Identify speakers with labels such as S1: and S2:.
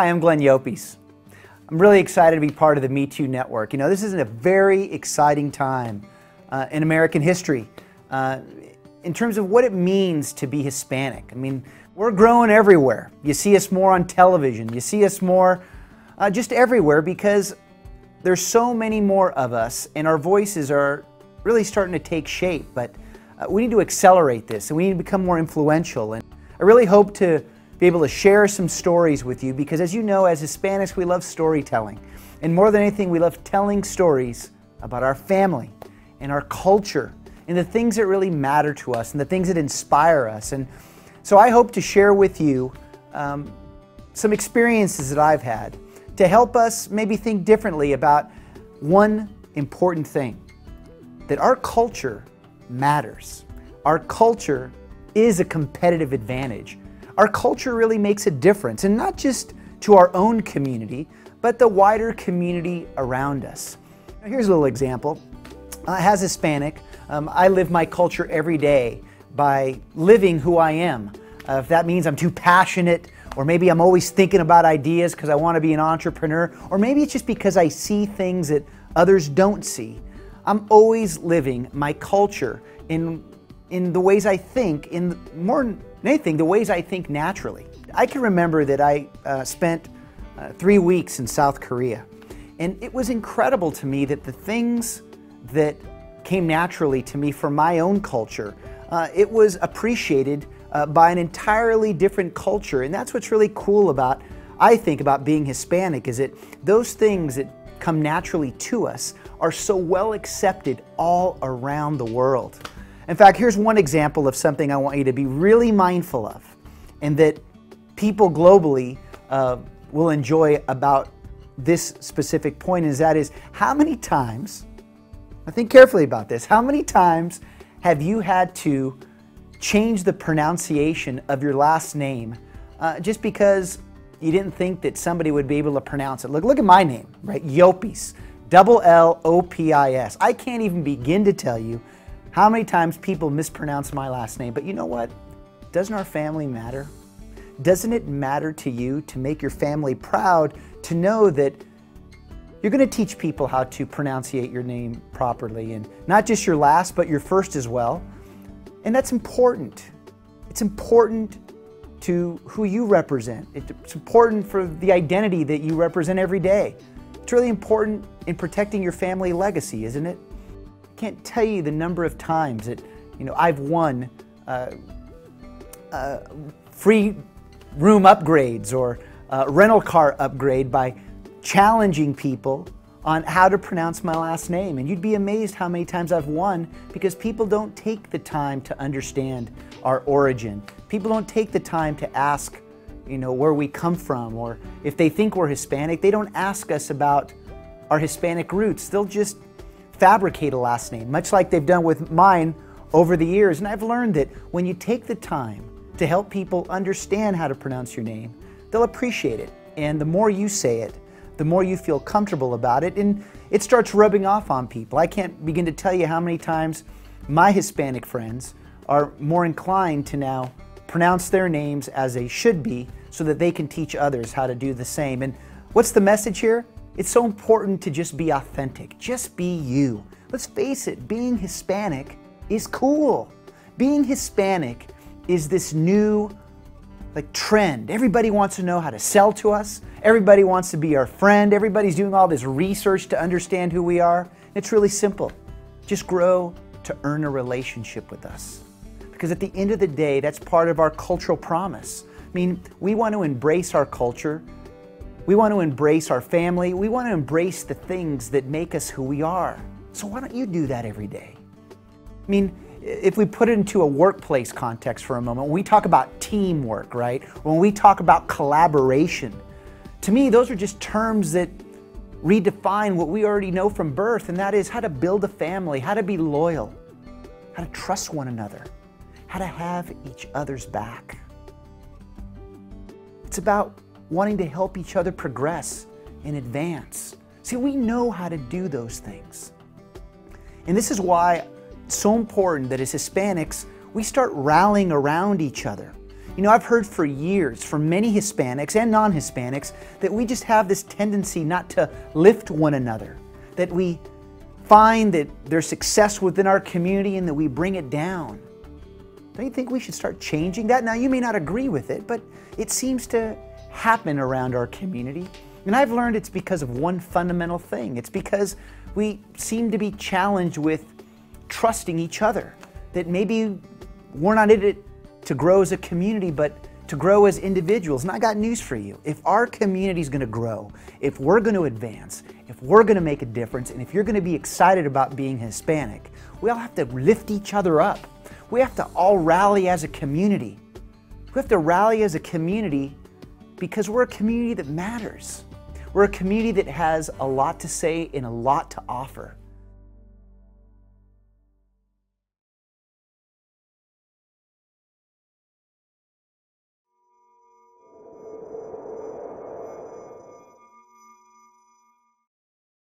S1: Hi, I'm Glenn Yopes. I'm really excited to be part of the Me Too Network. You know, this is a very exciting time in American history in terms of what it means to be Hispanic. I mean, we're growing everywhere. You see us more on television. You see us more just everywhere because there's so many more of us and our voices are really starting to take shape. But we need to accelerate this and we need to become more influential. And I really hope to be able to share some stories with you because, as you know, as Hispanics, we love storytelling. And more than anything, we love telling stories about our family and our culture and the things that really matter to us and the things that inspire us. And so I hope to share with you some experiences that I've had to help us maybe think differently about one important thing, that our culture matters. Our culture is a competitive advantage. Our culture really makes a difference, and not just to our own community, but the wider community around us. Here's a little example. As Hispanic, I live my culture every day by living who I am. If that means I'm too passionate, or maybe I'm always thinking about ideas because I want to be an entrepreneur, or maybe it's just because I see things that others don't see. I'm always living my culture in the ways I think, in more than anything, the ways I think naturally. I can remember that I spent 3 weeks in South Korea, and it was incredible to me that the things that came naturally to me from my own culture, it was appreciated by an entirely different culture. And that's what's really cool about, I think, about being Hispanic, is that those things that come naturally to us are so well accepted all around the world. In fact, here's one example of something I want you to be really mindful of and that people globally will enjoy about this specific point, is how many times, I think carefully about this, how many times have you had to change the pronunciation of your last name just because you didn't think that somebody would be able to pronounce it? Look at my name, right? Yopes, L-L-O-P-I-S. I can't even begin to tell you how many times people mispronounce my last name. But you know what? Doesn't our family matter? Doesn't it matter to you to make your family proud to know that you're going to teach people how to pronunciate your name properly, and not just your last, but your first as well? And that's important. It's important to who you represent. It's important for the identity that you represent every day. It's really important in protecting your family legacy, isn't it? I can't tell you the number of times that I've won free room upgrades or rental car upgrade by challenging people on how to pronounce my last name. And you'd be amazed how many times I've won because people don't take the time to understand our origin. People don't take the time to ask where we come from, or if they think we're Hispanic, they don't ask us about our Hispanic roots. They'll just fabricate a last name, much like they've done with mine over the years. And I've learned that when you take the time to help people understand how to pronounce your name, they'll appreciate it. And the more you say it, the more you feel comfortable about it, and it starts rubbing off on people. I can't begin to tell you how many times my Hispanic friends are more inclined to now pronounce their names as they should be so that they can teach others how to do the same. And what's the message here? It's so important to just be authentic. Just be you. Let's face it, being Hispanic is cool. Being Hispanic is this new trend. Everybody wants to know how to sell to us. Everybody wants to be our friend. Everybody's doing all this research to understand who we are. It's really simple. Just grow to earn a relationship with us. Because at the end of the day, that's part of our cultural promise. I mean, we want to embrace our culture. We want to embrace our family. We want to embrace the things that make us who we are. So why don't you do that every day? I mean, if we put it into a workplace context for a moment, when we talk about teamwork, right? When we talk about collaboration, to me, those are just terms that redefine what we already know from birth, and that is how to build a family, how to be loyal, how to trust one another, how to have each other's back. It's about wanting to help each other progress and advance. See, we know how to do those things. And this is why it's so important that as Hispanics, we start rallying around each other. You know, I've heard for years from many Hispanics and non-Hispanics that we just have this tendency not to lift one another, that we find that there's success within our community and that we bring it down. Don't you think we should start changing that? Now, you may not agree with it, but it seems to happen around our community. And I've learned it's because of one fundamental thing. It's because we seem to be challenged with trusting each other, that maybe we're not in it to grow as a community, but to grow as individuals. And I got news for you. If our community is going to grow, if we're going to advance, if we're going to make a difference, and if you're going to be excited about being Hispanic, we all have to lift each other up. We have to all rally as a community. We have to rally as a community because we're a community that matters. We're a community that has a lot to say and a lot to offer.